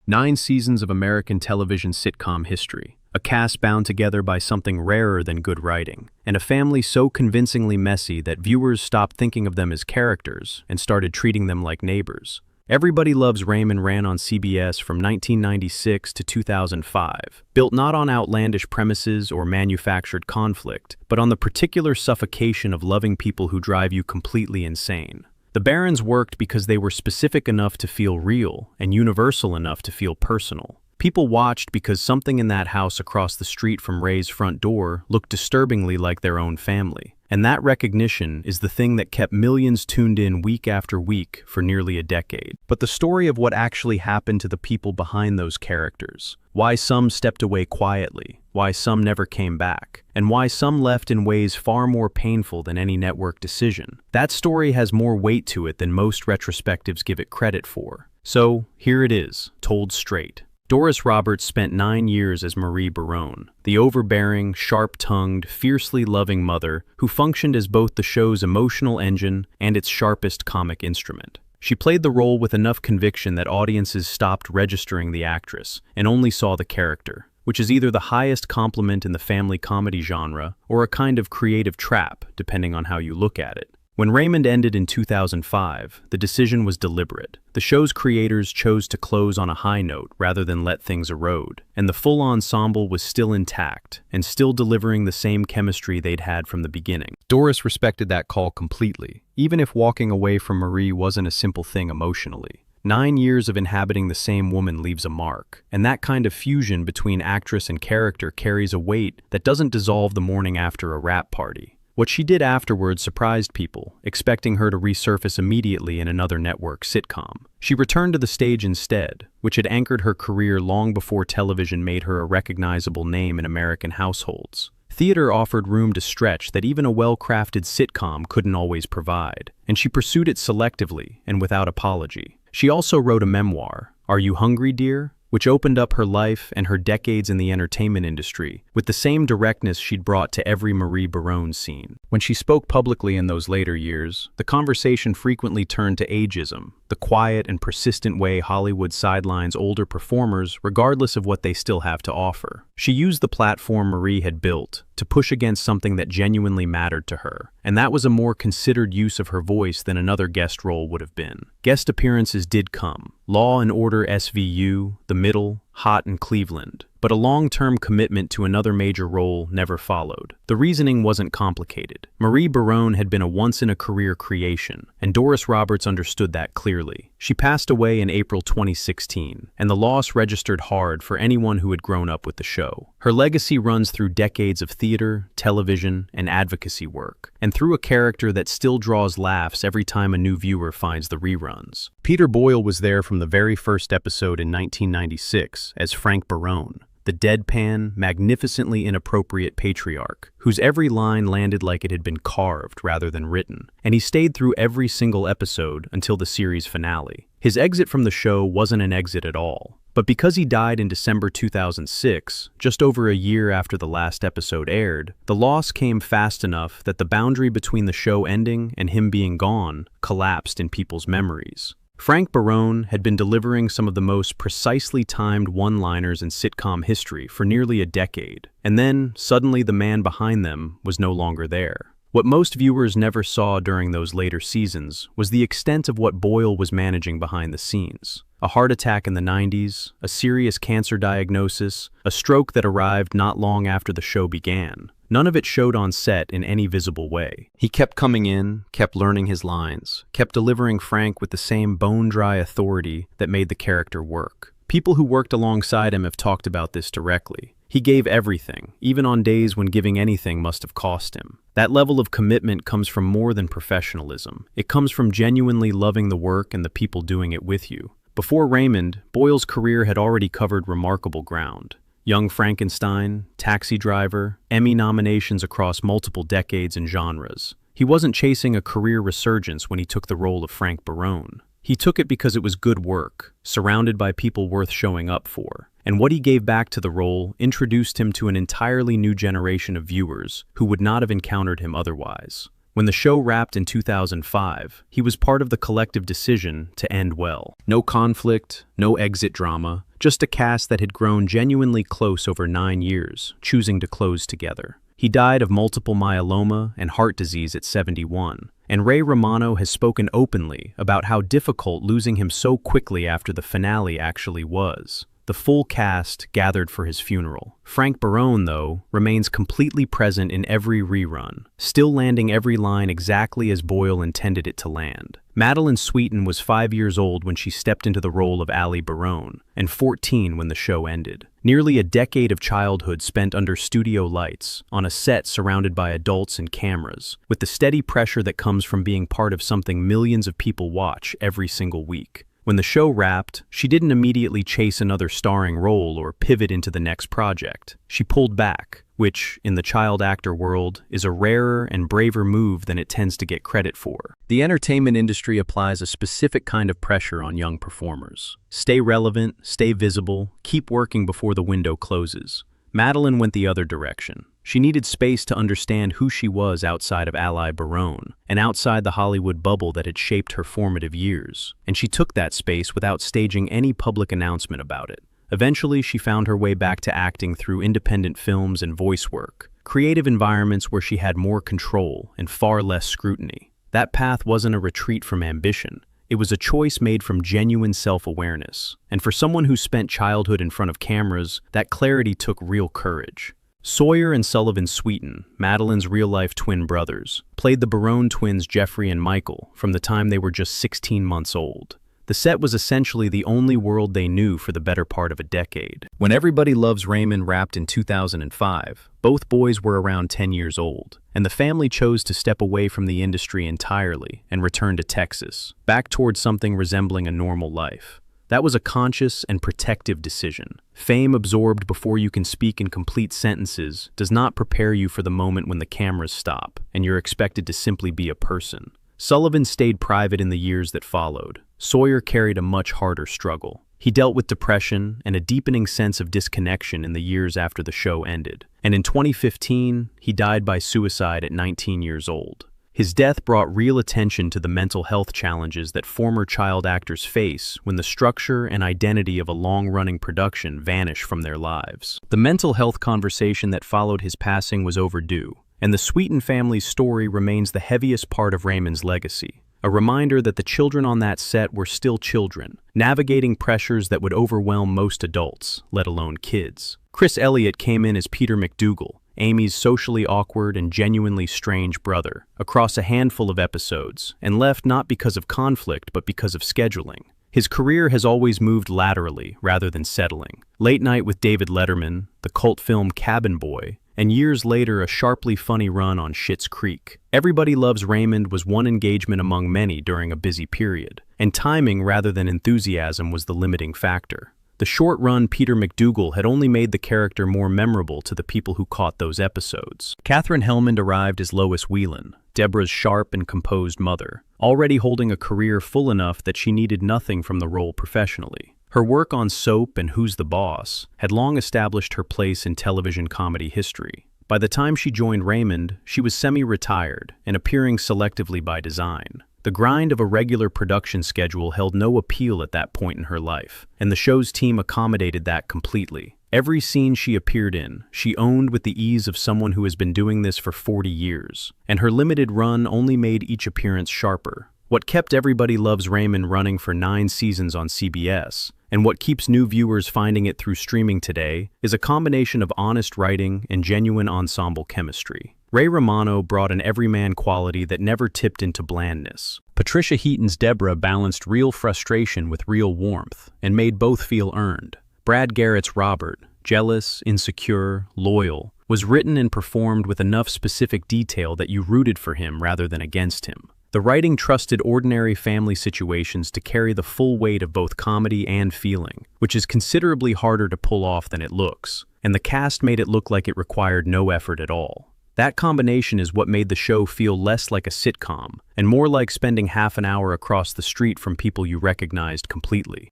9 seasons of American television sitcom history, a cast bound together by something rarer than good writing, and a family so convincingly messy that viewers stopped thinking of them as characters and started treating them like neighbors. Everybody Loves Raymond ran on CBS from 1996 to 2005, built not on outlandish premises or manufactured conflict, but on the particular suffocation of loving people who drive you completely insane. The Barons worked because they were specific enough to feel real and universal enough to feel personal. People watched because something in that house across the street from Ray's front door looked disturbingly like their own family. And that recognition is the thing that kept millions tuned in week after week for nearly a decade. But the story of what actually happened to the people behind those characters, why some stepped away quietly, why some never came back, and why some left in ways far more painful than any network decision, that story has more weight to it than most retrospectives give it credit for. So, here it is, told straight. Doris Roberts spent 9 years as Marie Barone, the overbearing, sharp-tongued, fiercely loving mother who functioned as both the show's emotional engine and its sharpest comic instrument. She played the role with enough conviction that audiences stopped registering the actress and only saw the character, which is either the highest compliment in the family comedy genre or a kind of creative trap, depending on how you look at it. When Raymond ended in 2005, the decision was deliberate. The show's creators chose to close on a high note rather than let things erode, and the full ensemble was still intact and still delivering the same chemistry they'd had from the beginning. Doris respected that call completely, even if walking away from Marie wasn't a simple thing emotionally. 9 years of inhabiting the same woman leaves a mark, and that kind of fusion between actress and character carries a weight that doesn't dissolve the morning after a wrap party. What she did afterwards surprised people, expecting her to resurface immediately in another network sitcom. She returned to the stage instead, which had anchored her career long before television made her a recognizable name in American households. Theater offered room to stretch that even a well-crafted sitcom couldn't always provide, and she pursued it selectively and without apology. She also wrote a memoir, Are You Hungry, Dear?, which opened up her life and her decades in the entertainment industry with the same directness she'd brought to every Marie Barone scene. When she spoke publicly in those later years, the conversation frequently turned to ageism, the quiet and persistent way Hollywood sidelines older performers regardless of what they still have to offer. She used the platform Marie had built to push against something that genuinely mattered to her, and that was a more considered use of her voice than another guest role would have been. Guest appearances did come. Law and Order SVU, The Middle, Hot in Cleveland. But a long-term commitment to another major role never followed. The reasoning wasn't complicated. Marie Barone had been a once-in-a-career creation, and Doris Roberts understood that clearly. She passed away in April 2016, and the loss registered hard for anyone who had grown up with the show. Her legacy runs through decades of theater, television, and advocacy work, and through a character that still draws laughs every time a new viewer finds the reruns. Peter Boyle was there from the very first episode in 1996 as Frank Barone, the deadpan, magnificently inappropriate patriarch, whose every line landed like it had been carved rather than written, and he stayed through every single episode until the series finale. His exit from the show wasn't an exit at all, but because he died in December 2006, just over a year after the last episode aired, the loss came fast enough that the boundary between the show ending and him being gone collapsed in people's memories. Frank Barone had been delivering some of the most precisely timed one-liners in sitcom history for nearly a decade, and then, suddenly the man behind them was no longer there. What most viewers never saw during those later seasons was the extent of what Boyle was managing behind the scenes. A heart attack in the 90s, a serious cancer diagnosis, a stroke that arrived not long after the show began. None of it showed on set in any visible way. He kept coming in, kept learning his lines, kept delivering Frank with the same bone-dry authority that made the character work. People who worked alongside him have talked about this directly. He gave everything, even on days when giving anything must have cost him. That level of commitment comes from more than professionalism. It comes from genuinely loving the work and the people doing it with you. Before Raymond, Boyle's career had already covered remarkable ground. Young Frankenstein, Taxi Driver, Emmy nominations across multiple decades and genres. He wasn't chasing a career resurgence when he took the role of Frank Barone. He took it because it was good work, surrounded by people worth showing up for. And what he gave back to the role introduced him to an entirely new generation of viewers who would not have encountered him otherwise. When the show wrapped in 2005, he was part of the collective decision to end well. No conflict, no exit drama, just a cast that had grown genuinely close over 9 years, choosing to close together. He died of multiple myeloma and heart disease at 71, and Ray Romano has spoken openly about how difficult losing him so quickly after the finale actually was. The full cast gathered for his funeral. Frank Barone, though, remains completely present in every rerun, still landing every line exactly as Boyle intended it to land. Madeline Sweeten was 5 years old when she stepped into the role of Allie Barone, and 14 when the show ended. Nearly a decade of childhood spent under studio lights, on a set surrounded by adults and cameras, with the steady pressure that comes from being part of something millions of people watch every single week. When the show wrapped, she didn't immediately chase another starring role or pivot into the next project. She pulled back, which, in the child actor world, is a rarer and braver move than it tends to get credit for. The entertainment industry applies a specific kind of pressure on young performers. Stay relevant, stay visible, keep working before the window closes. Madeline went the other direction. She needed space to understand who she was outside of Allie Barone, and outside the Hollywood bubble that had shaped her formative years. And she took that space without staging any public announcement about it. Eventually, she found her way back to acting through independent films and voice work, creative environments where she had more control and far less scrutiny. That path wasn't a retreat from ambition. It was a choice made from genuine self-awareness. And for someone who spent childhood in front of cameras, that clarity took real courage. Sawyer and Sullivan Sweeten, Madeline's real-life twin brothers, played the Barone twins Jeffrey and Michael from the time they were just 16 months old. The set was essentially the only world they knew for the better part of a decade. When Everybody Loves Raymond wrapped in 2005, both boys were around 10 years old, and the family chose to step away from the industry entirely and return to Texas, back towards something resembling a normal life. That was a conscious and protective decision. Fame absorbed before you can speak in complete sentences does not prepare you for the moment when the cameras stop, and you're expected to simply be a person. Sullivan stayed private in the years that followed. Sawyer carried a much harder struggle. He dealt with depression and a deepening sense of disconnection in the years after the show ended. And in 2015, he died by suicide at 19 years old. His death brought real attention to the mental health challenges that former child actors face when the structure and identity of a long-running production vanish from their lives. The mental health conversation that followed his passing was overdue, and the Sweeten family's story remains the heaviest part of Raymond's legacy. A reminder that the children on that set were still children, navigating pressures that would overwhelm most adults, let alone kids. Chris Elliott came in as Peter McDougal, Amy's socially awkward and genuinely strange brother, across a handful of episodes, and left not because of conflict but because of scheduling. His career has always moved laterally rather than settling. Late Night with David Letterman, the cult film Cabin Boy, and years later a sharply funny run on Schitt's Creek. Everybody Loves Raymond was one engagement among many during a busy period, and timing rather than enthusiasm was the limiting factor. The short-run Peter McDougal had only made the character more memorable to the people who caught those episodes. Katherine Helmond arrived as Lois Whelan, Deborah's sharp and composed mother, already holding a career full enough that she needed nothing from the role professionally. Her work on Soap and Who's the Boss had long established her place in television comedy history. By the time she joined Raymond, she was semi-retired and appearing selectively by design. The grind of a regular production schedule held no appeal at that point in her life, and the show's team accommodated that completely. Every scene she appeared in, she owned with the ease of someone who has been doing this for 40 years, and her limited run only made each appearance sharper. What kept Everybody Loves Raymond running for 9 seasons on CBS, and what keeps new viewers finding it through streaming today, is a combination of honest writing and genuine ensemble chemistry. Ray Romano brought an everyman quality that never tipped into blandness. Patricia Heaton's Deborah balanced real frustration with real warmth, and made both feel earned. Brad Garrett's Robert, jealous, insecure, loyal, was written and performed with enough specific detail that you rooted for him rather than against him. The writing trusted ordinary family situations to carry the full weight of both comedy and feeling, which is considerably harder to pull off than it looks, and the cast made it look like it required no effort at all. That combination is what made the show feel less like a sitcom, and more like spending half an hour across the street from people you recognized completely.